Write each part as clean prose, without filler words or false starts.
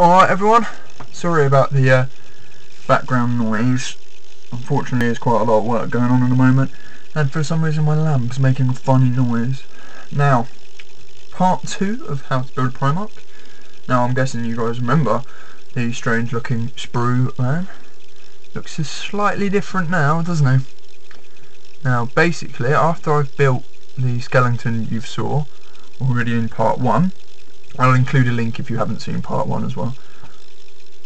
Alright everyone, sorry about the background noise. Unfortunately there's quite a lot of work going on at the moment, and for some reason my lamp's making a funny noise. Now, part 2 of how to build a Primarch. Now I'm guessing you guys remember the strange looking sprue man. Looks slightly different now, doesn't he? Now basically, after I've built the skeleton you saw already in part 1, I'll include a link if you haven't seen part 1 as well.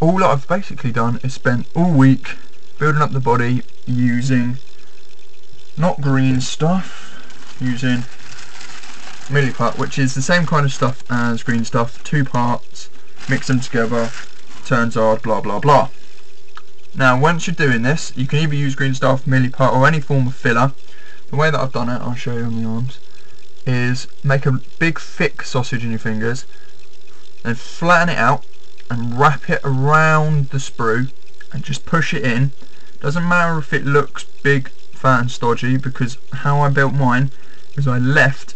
All I've basically done is spent all week building up the body using not green stuff, using milliput, which is the same kind of stuff as green stuff, 2 parts, mix them together, turns hard, blah blah blah. Now once you're doing this, you can either use green stuff, milliput or any form of filler. The way that I've done it, I'll show you on the arms, is make a big thick sausage in your fingers, then flatten it out and wrap it around the sprue and just push it in. Doesn't matter if it looks big, fat and stodgy, because how I built mine is I left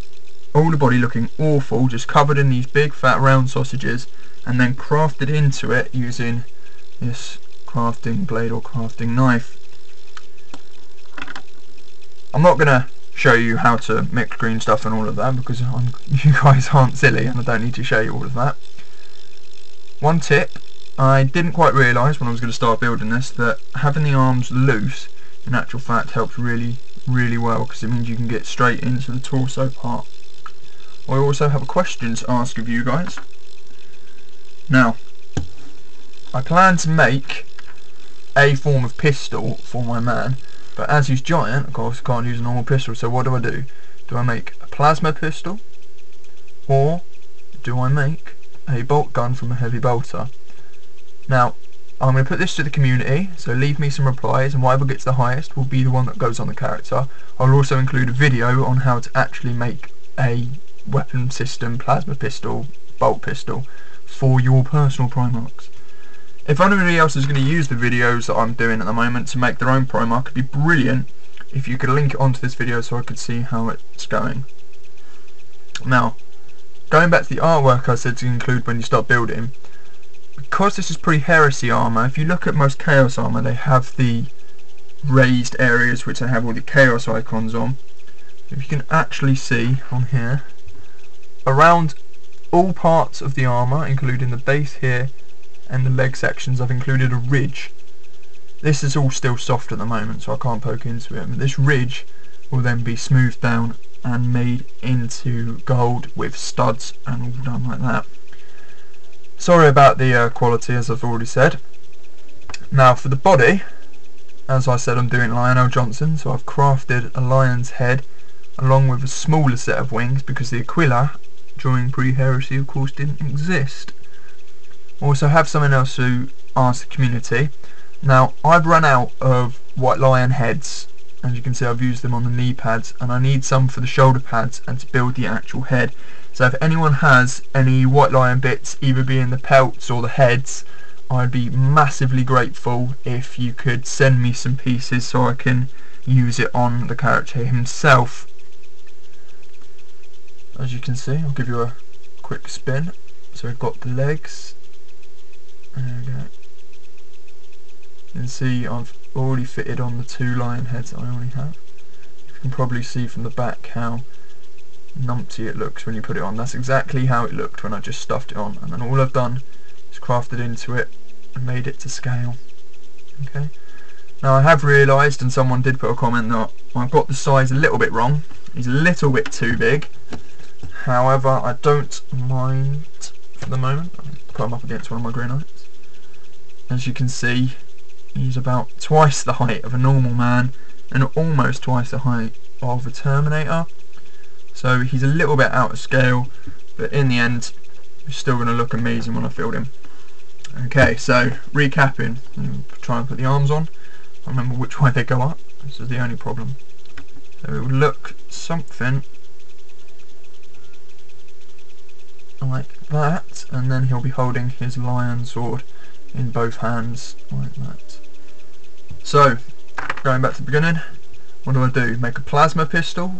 all the body looking awful, just covered in these big fat round sausages, and then crafted into it using this crafting blade or crafting knife. I'm not going to show you how to mix green stuff and all of that because you guys aren't silly and I don't need to show you all of that. One tip, I didn't quite realise when I was going to start building this that having the arms loose in actual fact helps really well, because it means you can get straight into the torso part. I also have a question to ask of you guys. Now, I plan to make a form of pistol for my man, but as he's giant, of course I can't use a normal pistol, so what do? Do I make a plasma pistol, or do I make a bolt gun from a heavy bolter? Now, I'm going to put this to the community, so leave me some replies, and whatever gets the highest will be the one that goes on the character. I'll also include a video on how to actually make a weapon system, plasma pistol, bolt pistol, for your personal Primarchs. If anybody else is going to use the videos that I'm doing at the moment to make their own Primarch, it'd be brilliant if you could link it onto this video so I could see how it's going. Now, going back to the artwork I said to include when you start building, because this is pre-heresy armour, if you look at most chaos armour, they have the raised areas which they have all the chaos icons on. If you can actually see on here, around all parts of the armour, including the base here and the leg sections, I've included a ridge. This is all still soft at the moment, so I can't poke into it, but this ridge will then be smoothed down and made into gold with studs and all done like that. Sorry about the quality, as I've already said. Now for the body, as I said, I'm doing Lionel Johnson, so I've crafted a lion's head along with a smaller set of wings, because the Aquila during pre-heresy of course didn't exist. Also have something else to ask the community. Now I've run out of white lion heads, as you can see I've used them on the knee pads, and I need some for the shoulder pads and to build the actual head. So if anyone has any white lion bits, either being the pelts or the heads, I'd be massively grateful if you could send me some pieces so I can use it on the character himself. As you can see, I'll give you a quick spin. So we've got the legs. There we go. You can see I've already fitted on the 2 lion heads that I already have. You can probably see from the back how numpty it looks when you put it on. That's exactly how it looked when I just stuffed it on, and then all I've done is crafted into it and made it to scale. Okay. Now I have realised, and someone did put a comment, that I've got the size a little bit wrong. He's a little bit too big. However, I don't mind for the moment. I'll put him up against one of my granites. As you can see, he's about twice the height of a normal man and almost twice the height of a Terminator. So he's a little bit out of scale, but in the end he's still going to look amazing when I build him. Okay, so recapping, try and put the arms on. I remember which way they go up. This is the only problem. So it would look something like that, and then he'll be holding his lion sword in both hands like that. So going back to the beginning, what do? Make a plasma pistol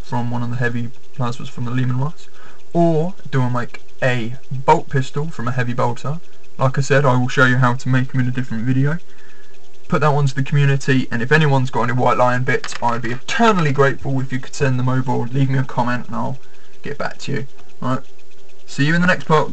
from one of the heavy plasmas from the Lehman Russ, or do I make a bolt pistol from a heavy bolter like I said, I will show you how to make them in a different video. Put that one to the community, and if anyone's got any white lion bits, I'd be eternally grateful if you could send them over or leave me a comment and I'll get back to you. Alright, see you in the next part.